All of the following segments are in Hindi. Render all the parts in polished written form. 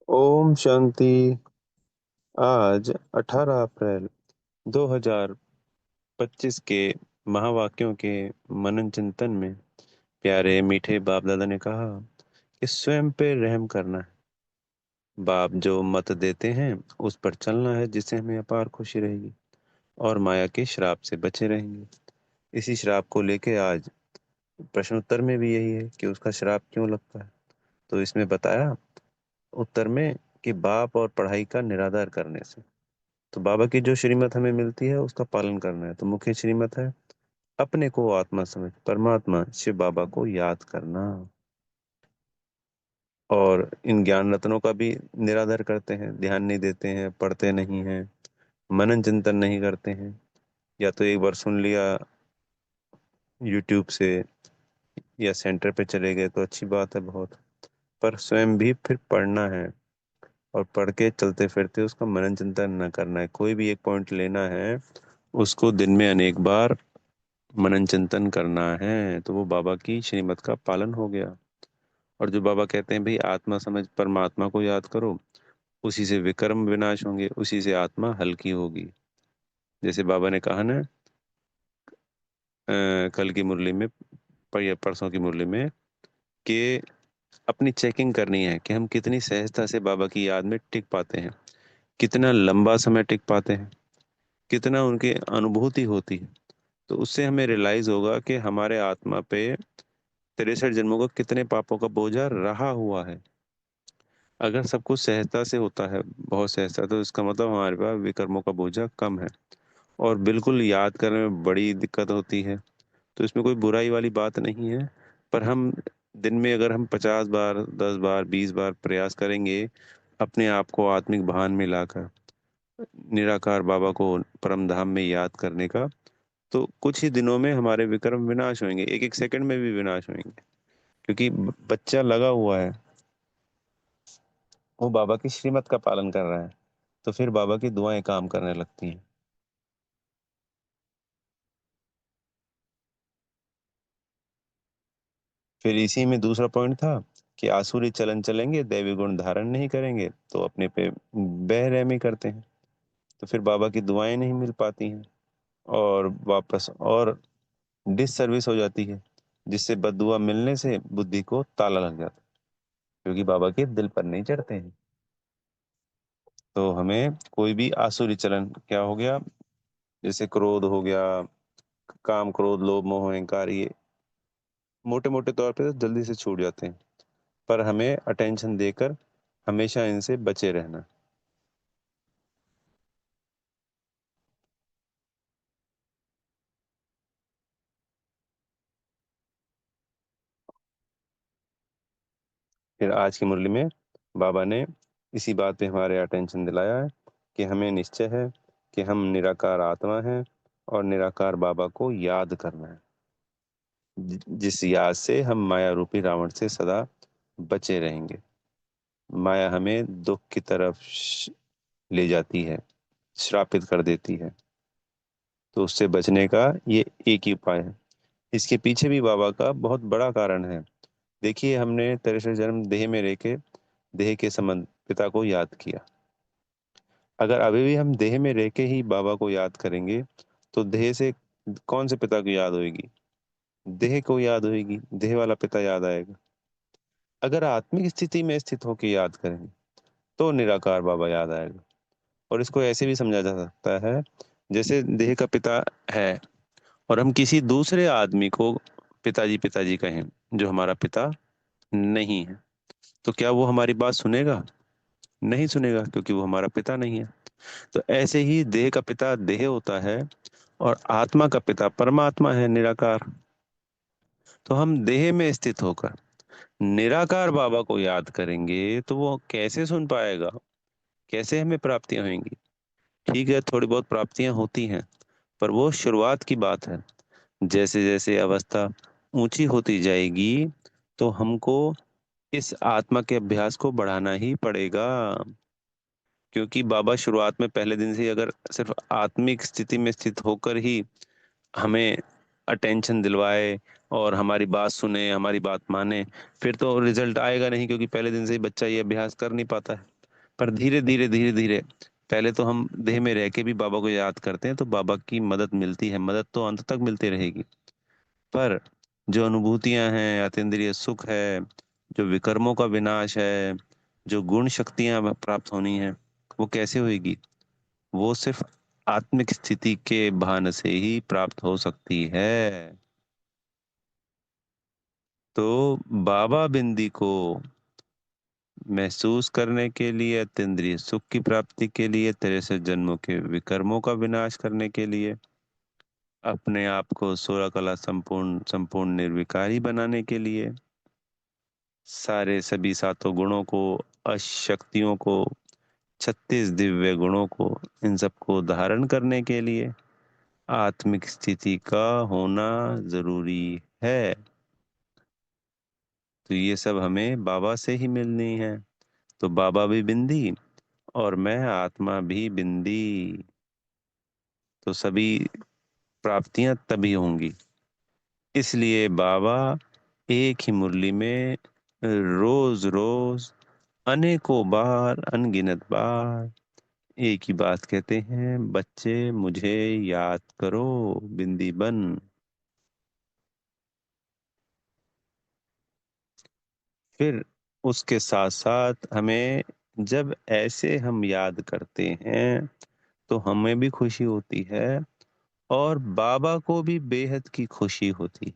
ओम शांति। आज 18 अप्रैल 2025 के महावाक्यों के मनन चिंतन में प्यारे मीठे बाप दादा ने कहा कि स्वयं पे रहम करना है। बाप जो मत देते हैं उस पर चलना है, जिससे हमें अपार खुशी रहेगी और माया के श्राप से बचे रहेंगे। इसी श्राप को लेके आज प्रश्न उत्तर में भी यही है कि उसका श्राप क्यों लगता है। तो इसमें बताया उत्तर में कि बाप और पढ़ाई का निरादर करने से। तो बाबा की जो श्रीमत हमें मिलती है उसका पालन करना है। तो मुख्य श्रीमत है अपने को आत्मा समझ परमात्मा शिव बाबा को याद करना, और इन ज्ञान रत्नों का भी निरादर करते हैं, ध्यान नहीं देते हैं, पढ़ते नहीं हैं, मनन चिंतन नहीं करते हैं। या तो एक बार सुन लिया यूट्यूब से या सेंटर पे चले गए तो अच्छी बात है बहुत, पर स्वयं भी फिर पढ़ना है और पढ़ के चलते फिरते उसका मनन चिंतन न करना है। कोई भी एक पॉइंट लेना है, उसको दिन में अनेक बार मनन चिंतन करना है, तो वो बाबा की श्रीमत का पालन हो गया। और जो बाबा कहते हैं भाई आत्मा समझ परमात्मा को याद करो, उसी से विक्रम विनाश होंगे, उसी से आत्मा हल्की होगी। जैसे बाबा ने कहा ना, कल की मुरली में या परसों की मुरली में, कि अपनी चेकिंग करनी है कि हम कितनी सहजता से बाबा की याद में टिक पाते हैं, कितना लंबा समय टिक पाते हैं, कितना उनकी अनुभूति होती है। तो उससे हमें रियलाइज होगा कि हमारे आत्मा पे 63 जन्मों का कितने पापों का बोझा रहा हुआ है। अगर सब कुछ सहजता से होता है, बहुत सहजता, तो इसका मतलब हमारे पास विकर्मों का बोझा कम है। और बिल्कुल याद करने में बड़ी दिक्कत होती है, तो इसमें कोई बुराई वाली बात नहीं है। पर हम दिन में अगर हम 50 बार, 10 बार, 20 बार प्रयास करेंगे अपने आप को आत्मिक भान में लाकर निराकार बाबा को परम धाम में याद करने का, तो कुछ ही दिनों में हमारे विक्रम विनाश होंगे, एक एक सेकंड में भी विनाश होंगे। क्योंकि बच्चा लगा हुआ है, वो बाबा की श्रीमत का पालन कर रहा है, तो फिर बाबा की दुआएं काम करने लगती हैं। फिर इसी में दूसरा पॉइंट था कि आसुरी चलन चलेंगे, दैवी गुण धारण नहीं करेंगे, तो अपने पे बेरहमी करते हैं, तो फिर बाबा की दुआएं नहीं मिल पाती हैं और वापस और डिस सर्विस हो जाती है, जिससे बददुआ मिलने से बुद्धि को ताला लग जाता है, क्योंकि बाबा के दिल पर नहीं चढ़ते हैं। तो हमें कोई भी आसुरी चलन क्या हो गया, जैसे क्रोध हो गया, काम क्रोध लोभ मोह अहंकार, ये मोटे मोटे तौर पे तो जल्दी से छूट जाते हैं, पर हमें अटेंशन देकर हमेशा इनसे बचे रहना। फिर आज की मुरली में बाबा ने इसी बात पे हमारे अटेंशन दिलाया है कि हमें निश्चय है कि हम निराकार आत्मा हैं और निराकार बाबा को याद करना है, जिस याद से हम माया रूपी रावण से सदा बचे रहेंगे। माया हमें दुख की तरफ ले जाती है, श्रापित कर देती है, तो उससे बचने का ये एक ही उपाय है। इसके पीछे भी बाबा का बहुत बड़ा कारण है। देखिए, हमने 63 जन्म देह में रह के देह के संबंध पिता को याद किया। अगर अभी भी हम देह में रह के ही बाबा को याद करेंगे, तो देह से कौन से पिता को याद होगी? देह को याद होगी, देह वाला पिता याद आएगा। अगर आत्मिक स्थिति में स्थित होकर याद करेंगे तो निराकार बाबा याद आएगा। और इसको ऐसे भी समझा जा सकता है, जैसे देह का पिता है और हम किसी दूसरे आदमी को पिताजी पिताजी कहें, जो हमारा पिता नहीं है, तो क्या वो हमारी बात सुनेगा? नहीं सुनेगा, क्योंकि वो हमारा पिता नहीं है। तो ऐसे ही देह का पिता देह होता है और आत्मा का पिता परमात्मा है, निराकार। तो हम देह में स्थित होकर निराकार बाबा को याद करेंगे तो वो कैसे सुन पाएगा? कैसे हमें प्राप्तियां होंगी? ठीक है, थोड़ी बहुत प्राप्तियां होती हैं, पर वो शुरुआत की बात है। जैसे जैसे अवस्था ऊंची होती जाएगी, तो हमको इस आत्मा के अभ्यास को बढ़ाना ही पड़ेगा। क्योंकि बाबा शुरुआत में पहले दिन से ही अगर सिर्फ आत्मिक स्थिति में स्थित होकर ही हमें अटेंशन दिलवाए और हमारी बात सुने, हमारी बात माने, फिर तो रिजल्ट आएगा नहीं, क्योंकि पहले दिन से ही बच्चा ये अभ्यास कर नहीं पाता है। पर धीरे धीरे धीरे धीरे, पहले तो हम देह में रह के भी बाबा को याद करते हैं तो बाबा की मदद मिलती है, मदद तो अंत तक मिलती रहेगी। पर जो अनुभूतियां हैं, अतीन्द्रिय सुख है, जो विकर्मों का विनाश है, जो गुण शक्तियां प्राप्त होनी है, वो कैसे होगी? वो सिर्फ आत्मिक स्थिति के भान से ही प्राप्त हो सकती है। तो बाबा बिंदी को महसूस करने के लिए, अतीन्द्रिय सुख की प्राप्ति के लिए, 63 जन्मों के विकर्मों का विनाश करने के लिए, अपने आप को 16 कला संपूर्ण संपूर्ण निर्विकारी बनाने के लिए, सारे सभी सातों गुणों को, अशक्तियों को, 36 दिव्य गुणों को, इन सबको धारण करने के लिए आत्मिक स्थिति का होना जरूरी है। तो ये सब हमें बाबा से ही मिलनी है। तो बाबा भी बिंदी और मैं आत्मा भी बिंदी, तो सभी प्राप्तियां तभी होंगी। इसलिए बाबा एक ही मुरली में रोज रोज अनेकों बार, अनगिनत बार एक ही बात कहते हैं, बच्चे मुझे याद करो, बिंदी बन। फिर उसके साथ साथ हमें, जब ऐसे हम याद करते हैं तो हमें भी खुशी होती है और बाबा को भी बेहद की खुशी होती है।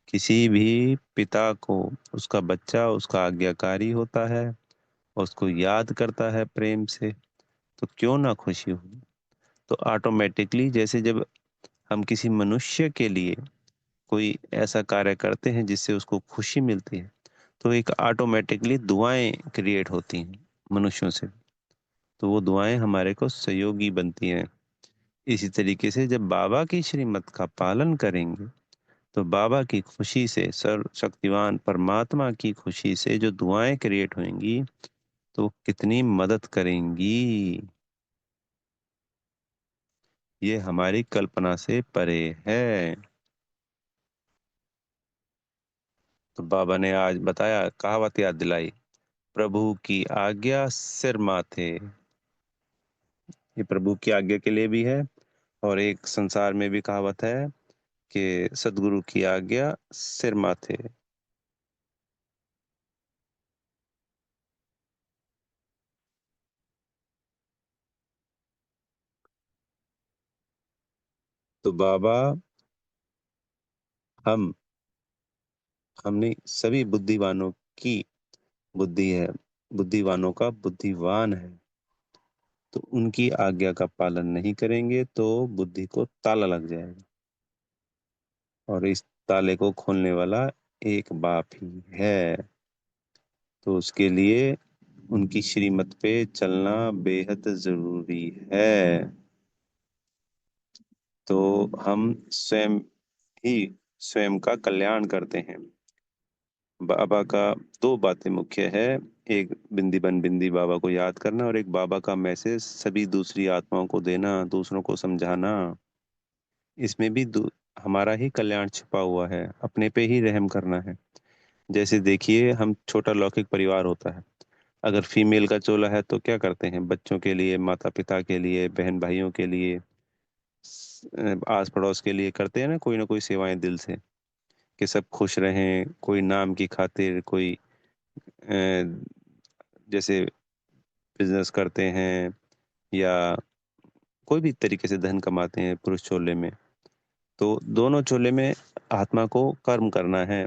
किसी भी पिता को उसका बच्चा उसका आज्ञाकारी होता है, उसको याद करता है प्रेम से, तो क्यों ना खुशी हो। तो ऑटोमेटिकली, जैसे जब हम किसी मनुष्य के लिए कोई ऐसा कार्य करते हैं जिससे उसको खुशी मिलती है, तो एक ऑटोमेटिकली दुआएं क्रिएट होती हैं मनुष्यों से, तो वो दुआएं हमारे को सहयोगी बनती हैं। इसी तरीके से जब बाबा की श्रीमत का पालन करेंगे तो बाबा की खुशी से, सर्वशक्तिवान परमात्मा की खुशी से जो दुआएं क्रिएट होंगी तो कितनी मदद करेंगी, ये हमारी कल्पना से परे है। तो बाबा ने आज बताया, कहावत याद दिलाई, प्रभु की आज्ञा सिर माथे। ये प्रभु की आज्ञा के लिए भी है, और एक संसार में भी कहावत है कि सदगुरु की आज्ञा सिर माथे। तो बाबा, हम हमने सभी बुद्धिवानों की बुद्धि है, बुद्धिवानों का बुद्धिवान है, तो उनकी आज्ञा का पालन नहीं करेंगे तो बुद्धि को ताला लग जाएगा, और इस ताले को खोलने वाला एक बाप ही है। तो उसके लिए उनकी श्रीमत पे चलना बेहद जरूरी है। तो हम स्वयं ही स्वयं का कल्याण करते हैं। बाबा का दो बातें मुख्य है, एक बिंदी बन बिंदी बाबा को याद करना, और एक बाबा का मैसेज सभी दूसरी आत्माओं को देना, दूसरों को समझाना। इसमें भी हमारा ही कल्याण छिपा हुआ है, अपने पे ही रहम करना है। जैसे देखिए, हम छोटा लौकिक परिवार होता है, अगर फीमेल का चोला है तो क्या करते हैं, बच्चों के लिए, माता पिता के लिए, बहन भाइयों के लिए, आस पड़ोस के लिए करते हैं ना कोई सेवाएं दिल से, कि सब खुश रहें। कोई नाम की खातिर, कोई जैसे बिजनेस करते हैं, या कोई भी तरीके से धन कमाते हैं पुरुष चोले में, तो दोनों चोले में आत्मा को कर्म करना है,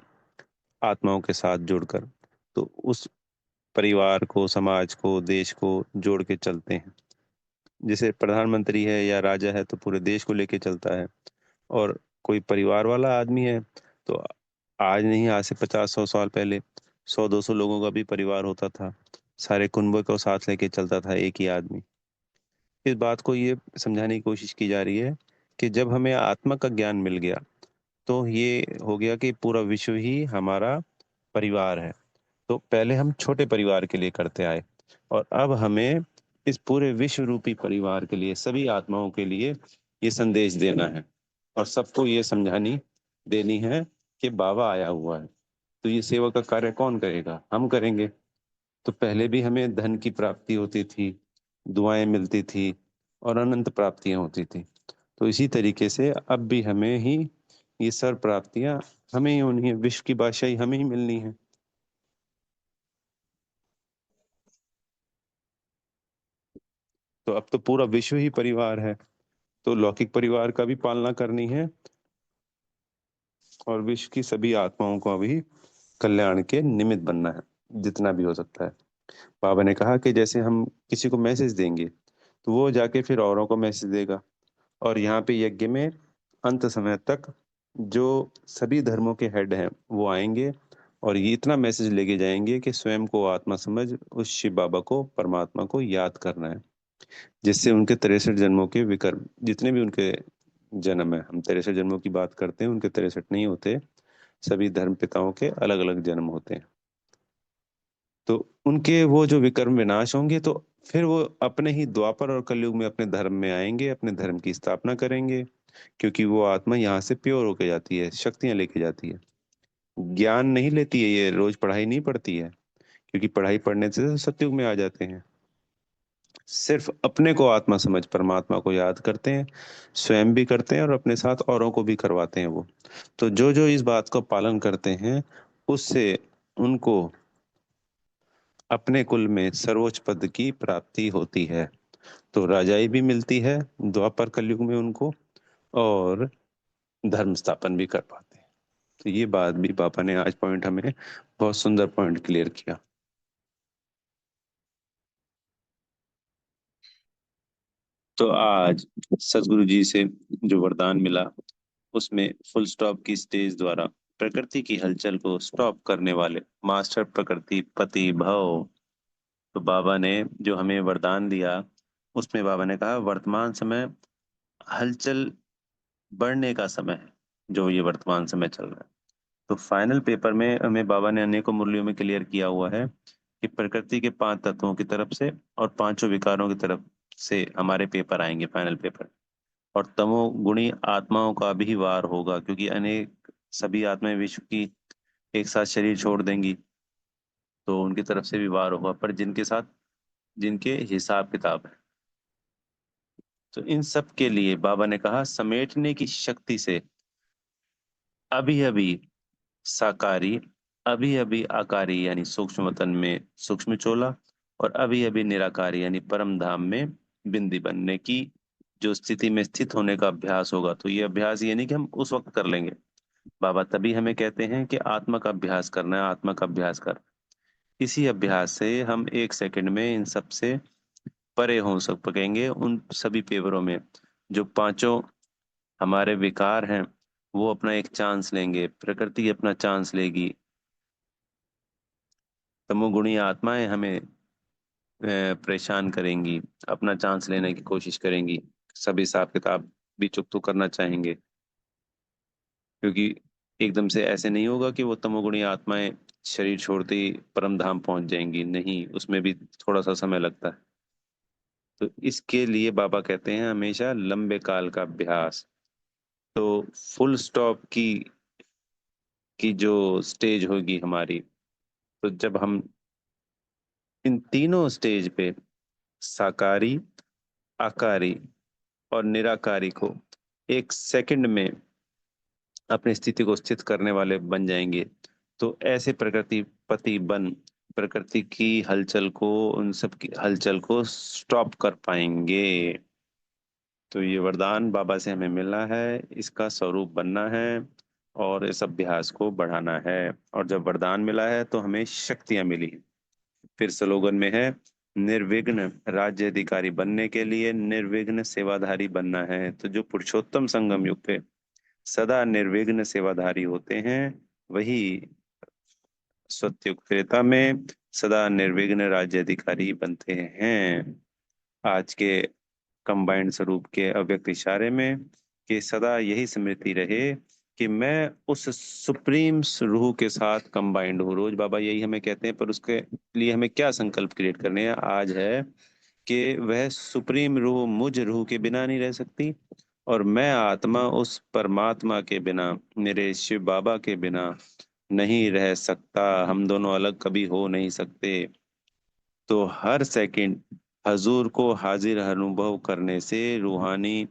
आत्माओं के साथ जुड़कर। तो उस परिवार को, समाज को, देश को जोड़ के चलते हैं। जैसे प्रधानमंत्री है या राजा है तो पूरे देश को लेके चलता है, और कोई परिवार वाला आदमी है तो आज नहीं, आज से 50-100 साल पहले 100-200 लोगों का भी परिवार होता था, सारे कुनबे को साथ लेके चलता था एक ही आदमी। इस बात को ये समझाने की कोशिश की जा रही है कि जब हमें आत्मा का ज्ञान मिल गया तो ये हो गया कि पूरा विश्व ही हमारा परिवार है। तो पहले हम छोटे परिवार के लिए करते आए, और अब हमें इस पूरे विश्व रूपी परिवार के लिए, सभी आत्माओं के लिए ये संदेश देना है, और सबको ये समझानी देनी है कि बाबा आया हुआ है। तो ये सेवा का कार्य कौन करेगा? हम करेंगे। तो पहले भी हमें धन की प्राप्ति होती थी, दुआएं मिलती थी और अनंत प्राप्तियां होती थी। तो इसी तरीके से अब भी हमें ही ये सर्व प्राप्तियां हमें ही होनी है, विश्व की बादशाही हमें ही मिलनी है। तो अब तो पूरा विश्व ही परिवार है, तो लौकिक परिवार का भी पालना करनी है और विश्व की सभी आत्माओं को भी कल्याण के निमित्त बनना है, जितना भी हो सकता है। बाबा ने कहा कि जैसे हम किसी को मैसेज देंगे तो वो जाके फिर औरों को मैसेज देगा, और यहाँ पे यज्ञ में अंत समय तक जो सभी धर्मों के हेड हैं वो आएंगे और ये इतना मैसेज लेके जाएंगे कि स्वयं को आत्मा समझ उस शिव बाबा को, परमात्मा को याद करना है, जिससे उनके 63 जन्मों के विकर्म, जितने भी उनके जन्म है, हम 63 जन्मों की बात करते हैं, उनके 63 नहीं होते, सभी धर्म पिताओं के अलग अलग जन्म होते हैं। तो उनके वो जो विकर्म विनाश होंगे तो फिर वो अपने ही द्वापर और कलयुग में अपने धर्म में आएंगे, अपने धर्म की स्थापना करेंगे, क्योंकि वो आत्मा यहाँ से प्योर होके जाती है, शक्तियां लेके जाती है, ज्ञान नहीं लेती है, ये रोज पढ़ाई नहीं पढ़ती है, क्योंकि पढ़ाई पढ़ने से सतयुग में आ जाते हैं। सिर्फ अपने को आत्मा समझ परमात्मा को याद करते हैं, स्वयं भी करते हैं और अपने साथ औरों को भी करवाते हैं वो। तो जो जो इस बात का पालन करते हैं, उससे उनको अपने कुल में सर्वोच्च पद की प्राप्ति होती है। तो राजाई भी मिलती है द्वापर कलयुग में उनको, और धर्म स्थापन भी कर पाते हैं। तो ये बात भी पापा ने आज पॉइंट हमें बहुत सुंदर पॉइंट क्लियर किया। तो आज सदगुरु जी से जो वरदान मिला, उसमें फुल स्टॉप की स्टेज द्वारा प्रकृति की हलचल को स्टॉप करने वाले मास्टर प्रकृति पति भव, तो बाबा ने जो हमें वरदान दिया, उसमें बाबा ने कहा वर्तमान समय हलचल बढ़ने का समय है, जो ये वर्तमान समय चल रहा है। तो फाइनल पेपर में हमें बाबा ने अनेकों मुरलियों में क्लियर किया हुआ है कि प्रकृति के 5 तत्वों की तरफ से और पांचों विकारों की तरफ से हमारे पेपर आएंगे, फाइनल पेपर। और तमोगुणी आत्माओं का भी वार होगा, क्योंकि अनेक सभी आत्माएं विश्व की एक साथ शरीर छोड़ देंगी, तो उनकी तरफ से भी वार होगा, पर जिनके साथ जिनके हिसाब किताब है। तो इन सब के लिए बाबा ने कहा समेटने की शक्ति से अभी अभी साकारी, अभी अभी आकारी यानी सूक्ष्म वतन में सूक्ष्म चोला, और अभी अभी निराकारी यानी परम धाम में बिंदी बनने की जो स्थिति में स्थित होने का अभ्यास होगा। तो ये अभ्यास ये नहीं कि हम उस वक्त कर लेंगे, बाबा तभी हमें कहते हैं कि आत्मा का अभ्यास करना है, आत्मा का अभ्यास कर। इसी अभ्यास से हम 1 सेकंड में इन सब से परे हो सकेंगे, उन सभी पेपरों में जो पांचों हमारे विकार हैं वो अपना एक चांस लेंगे, प्रकृति अपना चांस लेगी, तमोगुणी आत्माएं हमें परेशान करेंगी, अपना चांस लेने की कोशिश करेंगी, सब हिसाब किताब भी चुकतो करना चाहेंगे, क्योंकि एकदम से ऐसे नहीं होगा कि वो तमोगुणी आत्माएं शरीर छोड़ते ही परम धाम पहुंच जाएंगी, नहीं, उसमें भी थोड़ा सा समय लगता है। तो इसके लिए बाबा कहते हैं हमेशा लंबे काल का अभ्यास। तो फुल स्टॉप की जो स्टेज होगी हमारी, तो जब हम इन तीनों स्टेज पे साकारी, आकारी और निराकारी को 1 सेकंड में अपनी स्थिति को स्थित करने वाले बन जाएंगे, तो ऐसे प्रकृति पति बन प्रकृति की हलचल को, उन सब की हलचल को स्टॉप कर पाएंगे। तो ये वरदान बाबा से हमें मिला है, इसका स्वरूप बनना है और इस अभ्यास को बढ़ाना है। और जब वरदान मिला है तो हमें शक्तियां मिली। फिर स्लोगन में है निर्विघ्न राज्य अधिकारी बनने के लिए निर्विघ्न सेवाधारी बनना है। तो जो पुरुषोत्तम संगम युग पे सदा निर्विघ्न सेवाधारी होते हैं, वही सत्युग त्रेता में सदा निर्विघ्न राज्य अधिकारी बनते हैं। आज के कंबाइंड स्वरूप के अव्यक्त इशारे में कि सदा यही स्मृति रहे कि मैं उस सुप्रीम रूह के साथ कंबाइंड हूँ। रोज बाबा यही हमें कहते हैं, पर उसके लिए हमें क्या संकल्प क्रिएट करने हैं आज है कि वह सुप्रीम रूह मुझ रूह के बिना नहीं रह सकती, और मैं आत्मा उस परमात्मा के बिना, मेरे शिव बाबा के बिना नहीं रह सकता। हम दोनों अलग कभी हो नहीं सकते। तो हर सेकंड हजूर को हाजिर अनुभव करने से रूहानी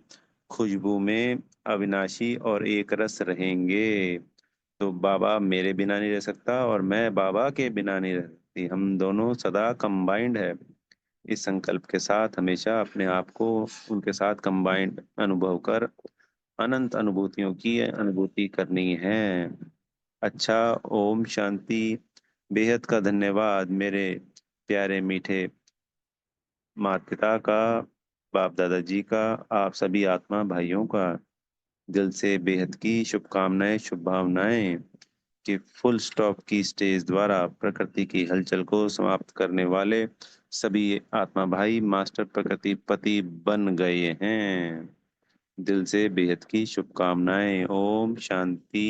खुशबू में अविनाशी और एक रस रहेंगे। तो बाबा मेरे बिना नहीं रह सकता और मैं बाबा के बिना नहीं रह सकती, हम दोनों सदा कंबाइंड है। इस संकल्प के साथ हमेशा अपने आप को उनके साथ कंबाइंड अनुभव कर अनंत अनुभूतियों की अनुभूति करनी है। अच्छा, ओम शांति। बेहद का धन्यवाद मेरे प्यारे मीठे माता पिता का, बाप दादाजी का, आप सभी आत्मा भाइयों का दिल से बेहद की शुभकामनाएं, शुभ भावनाएं कि फुल स्टॉप की स्टेज द्वारा प्रकृति की हलचल को समाप्त करने वाले सभी आत्मा भाई मास्टर प्रकृति पति बन गए हैं। दिल से बेहद की शुभकामनाएं। ओम शांति।